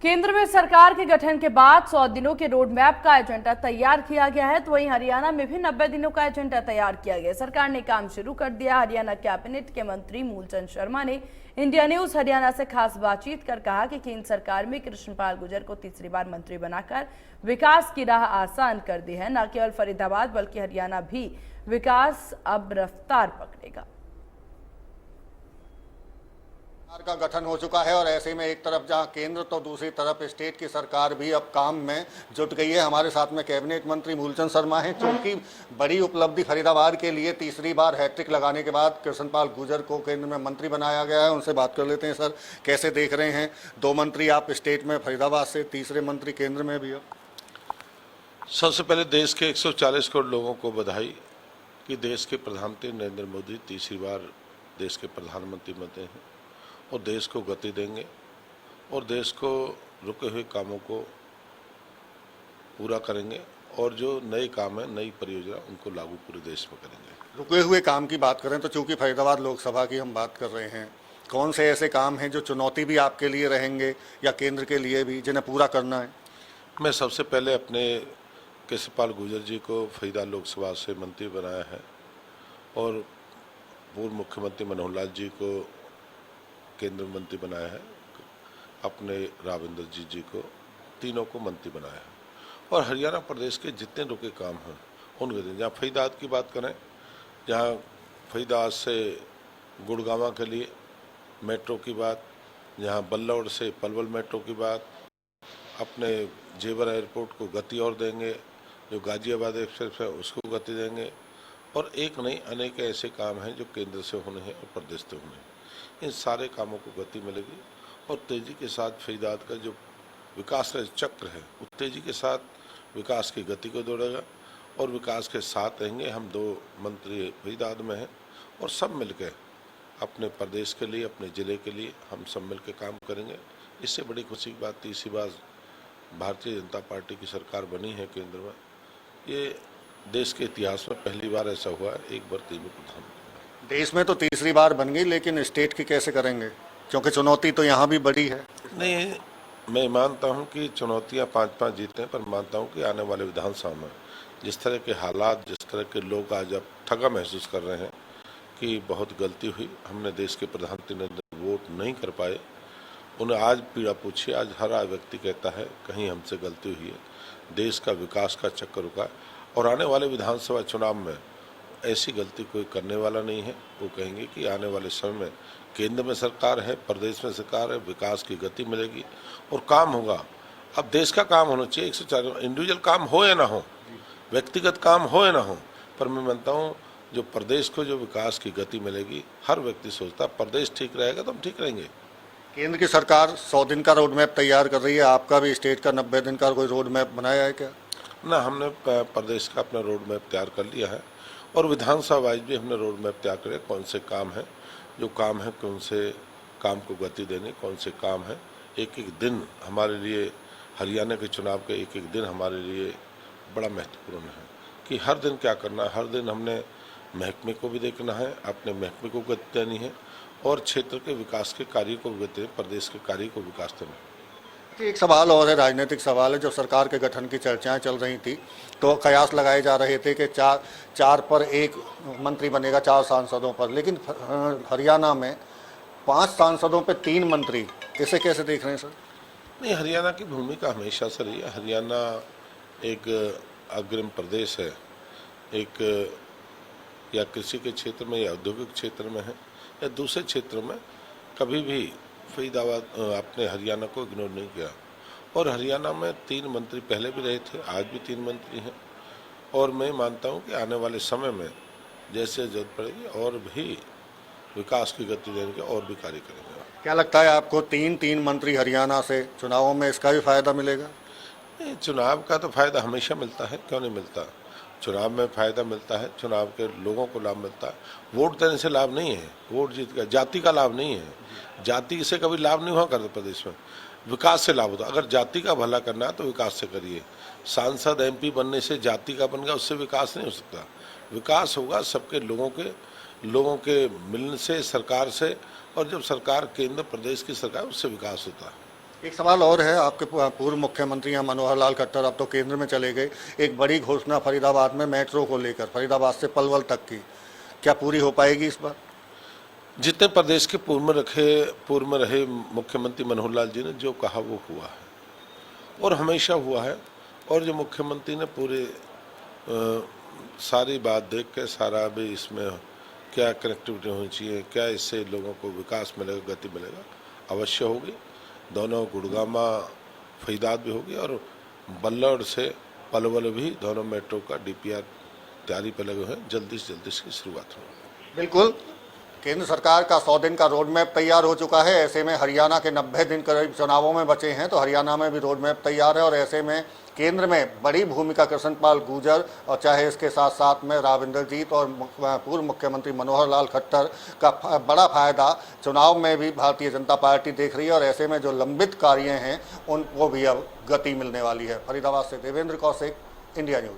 केंद्र में सरकार के गठन के बाद 100 दिनों के रोड मैप का एजेंडा तैयार किया गया है, तो वहीं हरियाणा में भी 90 दिनों का एजेंडा तैयार किया गया। सरकार ने काम शुरू कर दिया। हरियाणा कैबिनेट के मंत्री मूलचंद शर्मा ने इंडिया न्यूज हरियाणा से खास बातचीत कर कहा कि केंद्र सरकार में कृष्णपाल गुर्जर को तीसरी बार मंत्री बनाकर विकास की राह आसान कर दी है। न केवल फरीदाबाद बल्कि हरियाणा भी विकास अब रफ्तार पकड़ेगा। सरकार का गठन हो चुका है और ऐसे में एक तरफ जहां केंद्र तो दूसरी तरफ स्टेट की सरकार भी अब काम में जुट गई है। हमारे साथ में कैबिनेट मंत्री मूलचंद शर्मा हैं, क्योंकि बड़ी उपलब्धि फरीदाबाद के लिए तीसरी बार हैट्रिक लगाने के बाद कृष्णपाल गुर्जर को केंद्र में मंत्री बनाया गया है। उनसे बात कर लेते हैं। सर, कैसे देख रहे हैं? 2 मंत्री आप स्टेट में फरीदाबाद से, तीसरे मंत्री केंद्र में भी हो। सबसे पहले देश के 140 करोड़ लोगों को बधाई कि देश के प्रधानमंत्री नरेंद्र मोदी तीसरी बार देश के प्रधानमंत्री बने हैं और देश को गति देंगे और देश को रुके हुए कामों को पूरा करेंगे और जो नए काम है, नई परियोजना, उनको लागू पूरे देश में करेंगे। रुके हुए काम की बात करें तो चूंकि फरीदाबाद लोकसभा की हम बात कर रहे हैं, कौन से ऐसे काम हैं जो चुनौती भी आपके लिए रहेंगे या केंद्र के लिए भी, जिन्हें पूरा करना है? मैं सबसे पहले अपने कृष्णपाल गुर्जर जी को फरीदाबाद लोकसभा से मंत्री बनाया है और पूर्व मुख्यमंत्री मनोहर लाल जी को केंद्रीय मंत्री बनाया है, अपने राविंदर जी को, तीनों को मंत्री बनाया है। और हरियाणा प्रदेश के जितने रुके काम हैं उनके, जहाँ फरीदाबाद की बात करें, जहाँ फरीदाबाद से गुड़गांव के लिए मेट्रो की बात, जहाँ बल्लौड़ से पलवल मेट्रो की बात, अपने जेवर एयरपोर्ट को गति और देंगे, जो गाजियाबाद एक्सप्रेस है उसको गति देंगे और एक नहीं अनेक ऐसे काम हैं जो केंद्र से होने हैं और प्रदेश से होने हैं। इन सारे कामों को गति मिलेगी और तेज़ी के साथ फरीदाबाद का जो विकास का चक्र है वो तेज़ी के साथ विकास की गति को दौड़ेगा और विकास के साथ रहेंगे। हम 2 मंत्री फरीदाबाद में हैं और सब मिलकर अपने प्रदेश के लिए, अपने ज़िले के लिए हम सब मिलकर काम करेंगे। इससे बड़ी खुशी की बात, तीसरी बार भारतीय जनता पार्टी की सरकार बनी है केंद्र में। ये देश के इतिहास में पहली बार ऐसा हुआ है, एक बार 3 प्रधानमंत्री। देश में तो तीसरी बार बन गई, लेकिन स्टेट की कैसे करेंगे, क्योंकि चुनौती तो यहाँ भी बड़ी है। नहीं, मैं मानता हूँ कि चुनौतियाँ 5-5 जीते हैं, पर मानता हूँ कि आने वाले विधानसभा में जिस तरह के हालात, जिस तरह के लोग आज अब ठगा महसूस कर रहे हैं कि बहुत गलती हुई, हमने देश के प्रधानमंत्री ने वोट नहीं कर पाए, उन्हें आज पीड़ा पूछिए। आज हर व्यक्ति कहता है कहीं हमसे गलती हुई है, देश का विकास का चक्कर रुका और आने वाले विधानसभा चुनाव में ऐसी गलती कोई करने वाला नहीं है। वो कहेंगे कि आने वाले समय में केंद्र में सरकार है, प्रदेश में सरकार है, विकास की गति मिलेगी और काम होगा। अब देश का काम होना चाहिए, 104 इंडिविजुअल काम हो या ना हो, व्यक्तिगत काम हो या ना हो, पर मैं मानता हूँ जो प्रदेश को जो विकास की गति मिलेगी, हर व्यक्ति सोचता प्रदेश ठीक रहेगा तो हम ठीक रहेंगे। केंद्र की सरकार 100 दिन का रोड मैप तैयार कर रही है, आपका भी स्टेट का 90 दिन का कोई रोड मैप बनाया है क्या? ना, हमने प्रदेश का अपना रोड मैप तैयार कर लिया है और विधानसभा वाइज भी हमने रोड मैप तैयार करे, कौन से काम हैं, जो काम है कौन से काम को गति देने, कौन से काम है। एक एक दिन हमारे लिए, हरियाणा के चुनाव के एक एक दिन हमारे लिए बड़ा महत्वपूर्ण है कि हर दिन क्या करना है। हर दिन हमने महकमे को भी देखना है, अपने महकमे को गति देनी है और क्षेत्र के विकास के कार्य को भी गति देनी, प्रदेश के कार्य को विकास देना है। एक सवाल और है, राजनीतिक सवाल है। जो सरकार के गठन की चर्चाएं चल रही थी तो कयास लगाए जा रहे थे कि 4 पर 1 मंत्री बनेगा, 4 सांसदों पर, लेकिन हरियाणा में 5 सांसदों पर 3 मंत्री, इसे कैसे देख रहे हैं सर? नहीं, हरियाणा की भूमिका हमेशा से रही है। हरियाणा एक अग्रिम प्रदेश है, एक या कृषि के क्षेत्र में या औद्योगिक क्षेत्र में है या दूसरे क्षेत्रों में, कभी भी फरीदाबाद अपने हरियाणा को इग्नोर नहीं किया। और हरियाणा में 3 मंत्री पहले भी रहे थे, आज भी 3 मंत्री हैं और मैं मानता हूं कि आने वाले समय में जैसे जरूरत पड़ेगी और भी विकास की गति देने के और भी कार्य करेंगे। क्या लगता है आपको 3 मंत्री हरियाणा से चुनावों में इसका भी फायदा मिलेगा? नहीं, चुनाव का तो फायदा हमेशा मिलता है, क्यों नहीं मिलता। चुनाव में फायदा मिलता है, चुनाव के लोगों को लाभ मिलता है। वोट देने से लाभ नहीं है, वोट जीत का जाति का लाभ नहीं है, जाति से कभी लाभ नहीं हुआ करता प्रदेश में, विकास से लाभ होता। अगर जाति का भला करना है तो विकास से करिए। सांसद MP बनने से जाति का बन गया, उससे विकास नहीं हो सकता। विकास होगा सबके लोगों के मिलने से, सरकार से, और जब सरकार केंद्र प्रदेश की सरकार, उससे विकास होता है। एक सवाल और है, आपके पूर्व मुख्यमंत्री हैं मनोहर लाल खट्टर, अब तो केंद्र में चले गए। एक बड़ी घोषणा फरीदाबाद में मेट्रो को लेकर, फरीदाबाद से पलवल तक की, क्या पूरी हो पाएगी इस बार? जितने प्रदेश के पूर्व में रहे मुख्यमंत्री मनोहर लाल जी ने जो कहा वो हुआ है और हमेशा हुआ है। और जो मुख्यमंत्री ने पूरे सारी बात देख के सारा भी इसमें क्या कनेक्टिविटी होनी चाहिए, क्या इससे लोगों को विकास मिलेगा, गति मिलेगा, अवश्य होगी। दोनों गुड़गामा फरीदाबाद भी होगी और बल्लौर से पलवल भी दोनों मेट्रो का DPR तैयारी पर लगे हुए हैं। जल्दी से जल्दी इसकी शुरुआत होगी। बिल्कुल, केंद्र सरकार का 100 दिन का रोड मैप तैयार हो चुका है। ऐसे में हरियाणा के 90 दिन करीब चुनावों में बचे हैं, तो हरियाणा में भी रोड मैप तैयार है। और ऐसे में केंद्र में बड़ी भूमिका कृष्णपाल गुर्जर और चाहे इसके साथ साथ में राव इंद्रजीत और पूर्व मुख्यमंत्री मनोहर लाल खट्टर का बड़ा फायदा चुनाव में भी भारतीय जनता पार्टी देख रही है। और ऐसे में जो लंबित कार्य हैं उनको भी अब गति मिलने वाली है। फरीदाबाद से देवेंद्र कौशिक, इंडिया न्यूज।